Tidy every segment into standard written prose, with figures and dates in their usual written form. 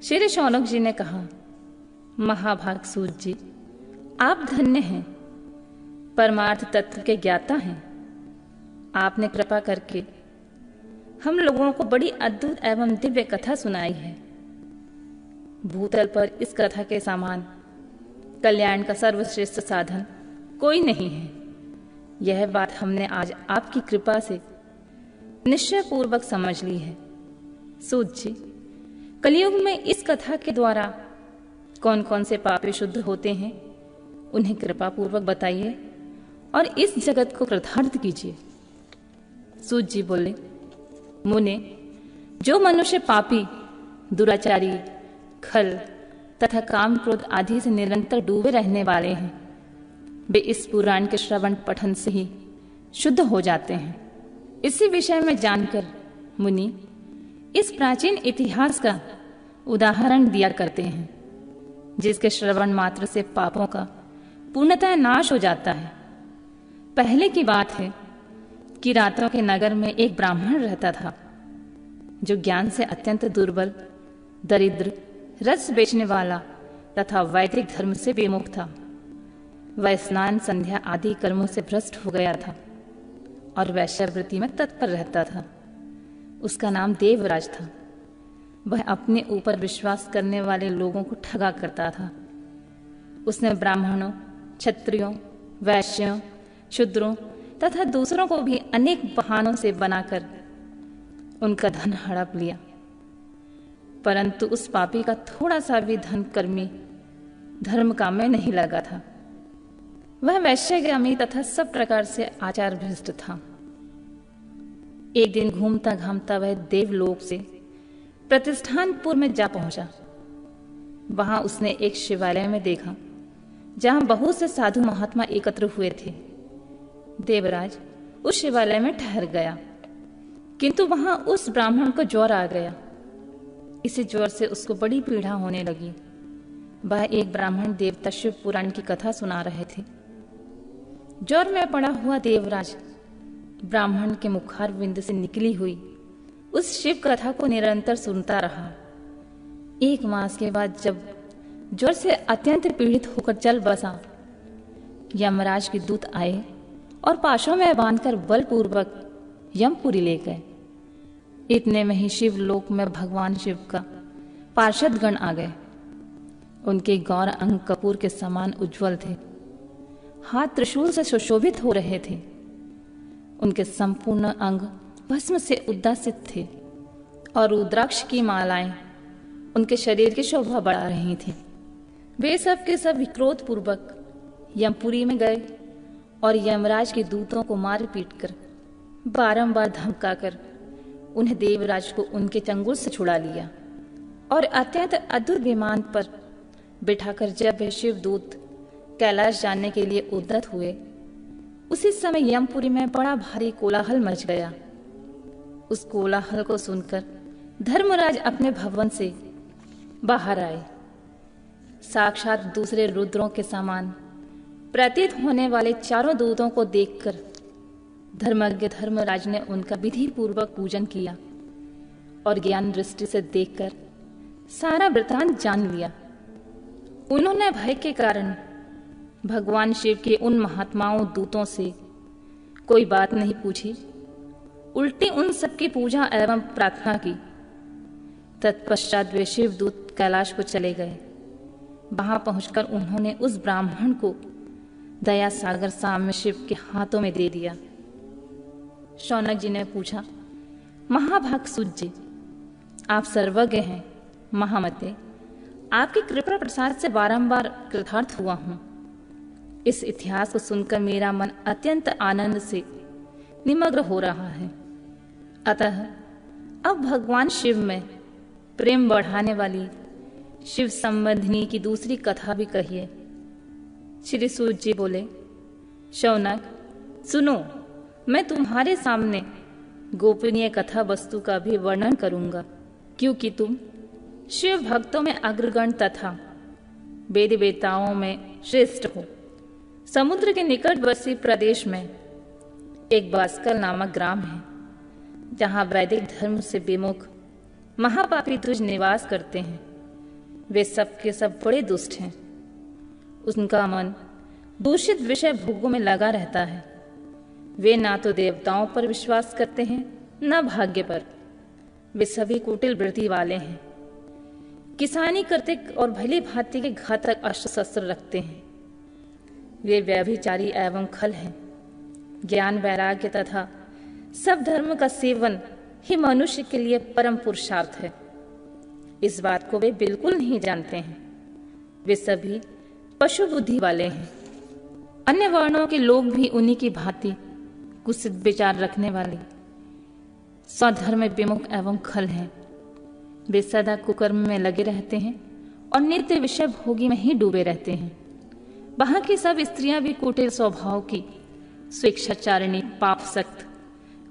श्री शौनक जी ने कहा, महाभाग सूत जी, आप धन्य हैं, परमार्थ तत्व के ज्ञाता हैं। आपने कृपा करके हम लोगों को बड़ी अद्भुत एवं दिव्य कथा सुनाई है। भूतल पर इस कथा के समान कल्याण का सर्वश्रेष्ठ साधन कोई नहीं है। यह बात हमने आज आपकी कृपा से निश्चय पूर्वक समझ ली है। सूत जी, कलयुग में इस कथा के द्वारा कौन कौन से पापी शुद्ध होते हैं, उन्हें कृपा पूर्वक बताइए और इस जगत को कृतार्थ कीजिए। सूत जी बोले, मुने, जो मनुष्य पापी, दुराचारी, खल तथा काम क्रोध आदि से निरंतर डूबे रहने वाले हैं, वे इस पुराण के श्रवण पठन से ही शुद्ध हो जाते हैं। इसी विषय में जानकर मुनि इस प्राचीन इतिहास का उदाहरण दिया करते हैं, जिसके श्रवण मात्र से पापों का पूर्णतः नाश हो जाता है। पहले की बात है कि रात्रों के नगर में एक ब्राह्मण रहता था, जो ज्ञान से अत्यंत दुर्बल, दरिद्र, रस बेचने वाला तथा वैदिक धर्म से विमुख था। वह स्नान, संध्या आदि कर्मों से भ्रष्ट हो गया था और वैश्यावृत्ति में तत्पर रहता था। उसका नाम देवराज था। वह अपने ऊपर विश्वास करने वाले लोगों को ठगा करता था। उसने ब्राह्मणों, क्षत्रियों, वैश्यों, शूद्रों तथा दूसरों को भी अनेक बहानों से बनाकर उनका धन हड़प लिया, परंतु उस पापी का थोड़ा सा भी धन कर्मी धर्म काम में नहीं लगा था। वह वैश्यगामी तथा सब प्रकार से आचार भ्रष्ट था। एक दिन घूमता घामता वह देवलोक से प्रतिष्ठानपुर में जा पहुंचा। वहां उसने एक शिवालय में देखा, जहां बहुत से साधु महात्मा एकत्र हुए थे। देवराज उस शिवालय में ठहर गया, किंतु वहां उस ब्राह्मण को ज्वर आ गया। इसी ज्वर से उसको बड़ी पीड़ा होने लगी। वह एक ब्राह्मण देवता शिव पुराण की कथा सुना रहे थे। ज्वर में पड़ा हुआ देवराज ब्राह्मण के मुखारविंद से निकली हुई उस शिव कथा को निरंतर सुनता रहा। 1 मास के बाद जब ज्वर से अत्यंत पीड़ित होकर चल बसा, यमराज के दूत आए और पाशों में बांधकर बलपूर्वक यमपुरी ले गए। इतने में ही शिवलोक में भगवान शिव का पार्षद गण आ गए। उनके गौर अंग कपूर के समान उज्जवल थे, हाथ त्रिशूल से सुशोभित हो रहे थे। उनके संपूर्ण अंग भस्म से उद्दासित थे और रुद्राक्ष की मालाएं उनके शरीर की शोभा बढ़ा रही थी। वे सब के सब क्रोध पूर्वक यमपुरी में गए और यमराज के दूतों को मार पीट कर बारंबार धमकाकर उन्हें देवराज को उनके चंगुल से छुड़ा लिया और अत्यंत अद्भुत विमान पर बिठाकर जब वे शिवदूत कैलाश जाने के लिए उद्यत हुए, उसी समय यमपुरी में बड़ा भारी कोलाहल मच गया। उस कोलाहल को सुनकर धर्मराज अपने भवन से बाहर आए। साक्षात दूसरे रुद्रों के समान प्रतीत होने वाले चारों दूतों को देखकर धर्मज्ञ धर्मराज ने उनका विधि पूर्वक पूजन किया और ज्ञान दृष्टि से देखकर सारा वृतांत जान लिया। उन्होंने भय के कारण भगवान शिव के उन महात्माओं दूतों से कोई बात नहीं पूछी, उल्टी उन सबकी पूजा एवं प्रार्थना की। तत्पश्चात वे शिवदूत कैलाश को चले गए। वहां पहुंचकर उन्होंने उस ब्राह्मण को दया सागर साम्य शिव के हाथों में दे दिया। शौनक जी ने पूछा, महाभाग सूत जी, आप सर्वज्ञ हैं, महामते, आपकी कृपा प्रसाद से बारंबार कृतार्थ हुआ हूं। इस इतिहास को सुनकर मेरा मन अत्यंत आनंद से निमग्न हो रहा है। अतः अब भगवान शिव में प्रेम बढ़ाने वाली शिव संबंधिनी की दूसरी कथा भी कहिए। श्री सूत जी बोले, शौनक सुनो, मैं तुम्हारे सामने गोपनीय कथा वस्तु का भी वर्णन करूंगा, क्योंकि तुम शिव भक्तों में अग्रगण तथा वेद वेताओं में श्रेष्ठ हो। समुद्र के निकटवर्ती प्रदेश में एक बास्कल नामक ग्राम है, जहां वैदिक धर्म से विमुख महापापी द्विज निवास करते हैं। वे सब के सब बड़े दुष्ट हैं। उनका मन दूषित विषय भोगों में लगा रहता है। वे ना तो देवताओं पर विश्वास करते हैं, न भाग्य पर। वे सभी कुटिल वृत्ति वाले हैं। किसानी करते और भली भांति के घातक अस्त्र शस्त्र रखते हैं। वे व्यभिचारी एवं खल हैं। ज्ञान वैराग्य तथा सब धर्म का सेवन ही मनुष्य के लिए परम पुरुषार्थ है। इस बात को वे बिल्कुल नहीं जानते हैं। वे सभी पशु बुद्धि वाले हैं। अन्य वर्णों के लोग भी उन्हीं की भांति कुत्सित विचार रखने वाले स्वधर्म विमुख एवं खल हैं। वे सदा कुकर्म में लगे रहते हैं और नित्य विषय भोगी में ही डूबे रहते हैं। वहां की सब स्त्रियां भी कुटिल स्वभाव की, स्वेच्छाचारिणी, पाप सक्त,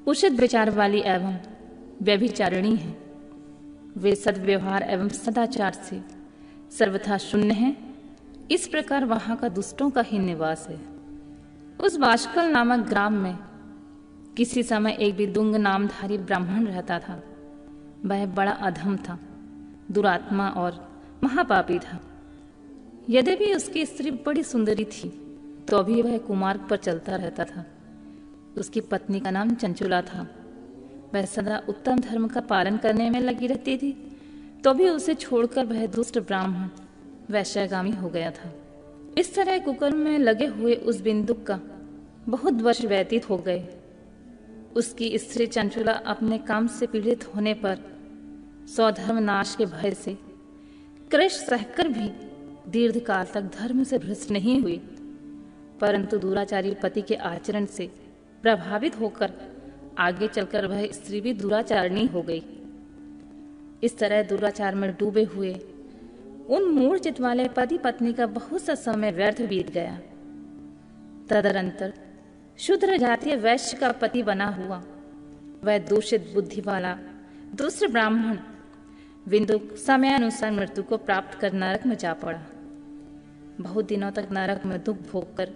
कुशित विचार वाली एवं व्यभिचारिणी हैं। वे सद्व्यवहार एवं सदाचार से सर्वथा शून्य हैं। इस प्रकार वहां का दुष्टों का ही निवास है। उस बाष्कल नामक ग्राम में किसी समय एक विदुंग नामधारी ब्राह्मण रहता था। वह बड़ा अधम था, दुरात्मा और महापापी था। यद्यपि उसकी स्त्री बड़ी सुंदरी थी, तो भी वह कुमार्ग पर चलता रहता था। उसकी पत्नी का नाम चंचुला था। वह सदा उत्तम धर्म का पालन करने में लगी रहती थी, तो भी उसे छोड़कर वह दुष्ट ब्राह्मण वैश्यगामी हो गया था। इस तरह कुकर्म में लगे हुए उस बिंदुक का बहुत वर्ष व्यतीत हो गए। उसकी स्त्री चंचुला अपने काम से पीड़ित होने पर स्वधर्म नाश के भय से क्लेश सहकर भी दीर्घ काल तक धर्म से भ्रष्ट नहीं हुई, परंतु दुराचारी पति के आचरण से प्रभावित होकर आगे चलकर वह स्त्री भी दुराचारिणी हो गई। इस तरह दुराचार में डूबे हुए उन मूढ़ चित्त वाले पति पत्नी का बहुत सा समय व्यर्थ बीत गया। तदनंतर शूद्र जातीय वैश्य का पति बना हुआ वह दूषित बुद्धि वाला दूसरे ब्राह्मण विंदुक समयानुसार मृत्यु को प्राप्त कर नरक में जा पड़ा। बहुत दिनों तक नरक में दुख भोगकर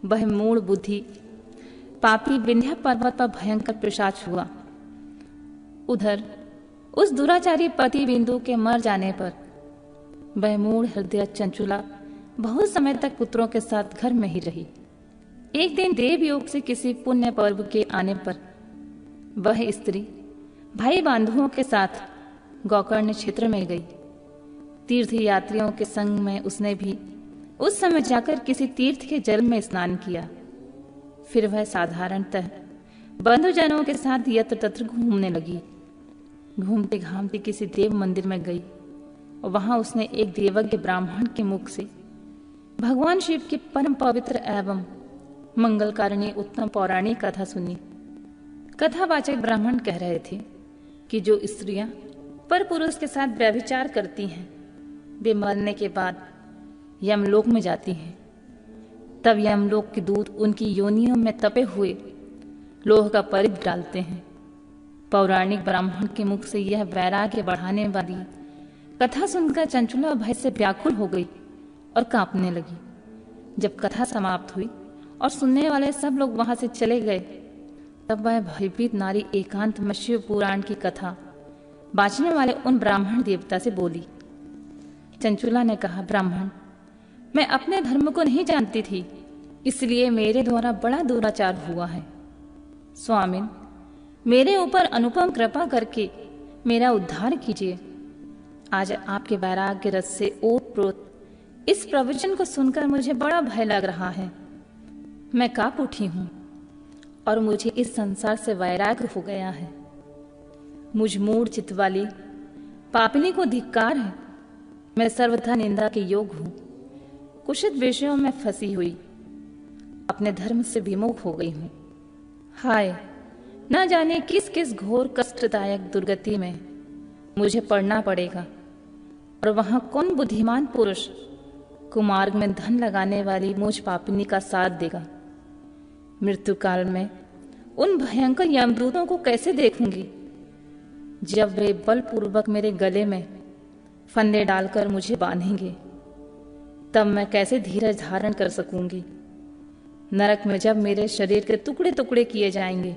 वह मूढ़ बुद्धि पापी विंध्या पर्वत पर भयंकर पिशाच हुआ। उधर उस दुराचारी पति बिंदु के मर जाने पर वह मूढ़ हृदय चंचुला बहुत समय तक पुत्रों के साथ घर में ही रही। एक दिन देवयोग से किसी पुण्य पर्व के आने पर वह स्त्री भाई बांधुओं के साथ गोकर्ण क्षेत्र में गई। तीर्थ यात्रियों के संग में उसने भी उस समय जाकर किसी तीर्थ के जल में स्नान किया। फिर वह साधारणतः बंधुजनों के साथ यत्र तत्र घूमने लगी। घूमते घामते किसी देव मंदिर में गई और वहां उसने एक देवज्ञ ब्राह्मण के मुख से भगवान शिव की परम पवित्र एवं मंगलकारिणी उत्तम पौराणिक कथा सुनी। कथावाचक ब्राह्मण कह रहे थे कि जो स्त्रियां पर पुरुष के साथ व्यभिचार करती हैं वे मरने के बाद यमलोक में जाती हैं। तब यमलोक के दूत उनकी योनियों में तपे हुए लोह का परिध डालते हैं। पौराणिक ब्राह्मण के मुख से यह वैराग्य बढ़ाने वाली कथा सुनकर चंचुला भय से व्याकुल हो गई और कांपने लगी। जब कथा समाप्त हुई और सुनने वाले सब लोग वहां से चले गए, तब वह भयभीत नारी एकांत में शिव पुराण की कथा बांचने वाले उन ब्राह्मण देवता से बोली। चंचुला ने कहा, ब्राह्मण, मैं अपने धर्म को नहीं जानती थी, इसलिए मेरे द्वारा बड़ा दुराचार हुआ है। स्वामिन, मेरे ऊपर अनुपम कृपा करके मेरा उद्धार कीजिए। आज आपके वैराग्य रस से ओतप्रोत इस प्रवचन को सुनकर मुझे बड़ा भय लग रहा है। मैं कांप उठी हूं और मुझे इस संसार से वैराग्य हो गया है। मुझ मूढ़ चित्त वाली पापिनी को धिक्कार है। मैं सर्वथा निंदा के योग हूं। कुशित विषयों में फंसी हुई अपने धर्म से विमुख हो गई हूं। हाय, न जाने किस किस घोर कष्टदायक दुर्गति में मुझे पड़ना पड़ेगा और वहां कौन बुद्धिमान पुरुष कुमार्ग में धन लगाने वाली मुझ पापिनी का साथ देगा। मृत्यु काल में उन भयंकर यमदूतों को कैसे देखूंगी जब वे बलपूर्वक मेरे गले में फंदे डालकर मुझे बांधेंगे। तब मैं कैसे धीरज धारण कर सकूंगी। नरक में जब मेरे शरीर के टुकड़े टुकड़े किए जाएंगे,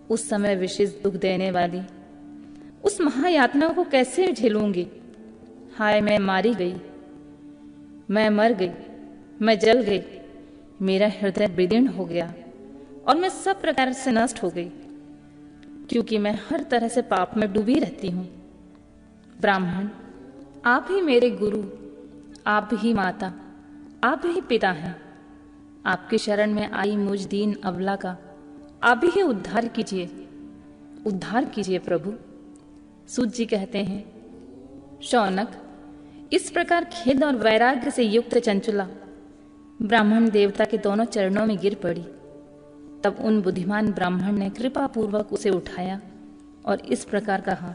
उस समय विशेष दुख देने वाली उस महायातना को कैसे झेलूंगी। हाय मैं मारी गई, मैं मर गई, मैं जल गई, मेरा हृदय विदीर्ण हो गया और मैं सब प्रकार से नष्ट हो गई, क्योंकि मैं हर तरह से पाप में डूबी रहती हूँ। ब्राह्मण, आप ही मेरे गुरु, आप ही माता, आप ही पिता हैं। आपकी शरण में आई मुझ दीन अबला का आप ही उद्धार कीजिए, उद्धार कीजिए प्रभु। सूत जी कहते हैं, शौनक, इस प्रकार खेद और वैराग्य से युक्त चंचुला ब्राह्मण देवता के दोनों चरणों में गिर पड़ी। तब उन बुद्धिमान ब्राह्मण ने कृपा पूर्वक उसे उठाया और इस प्रकार कहा,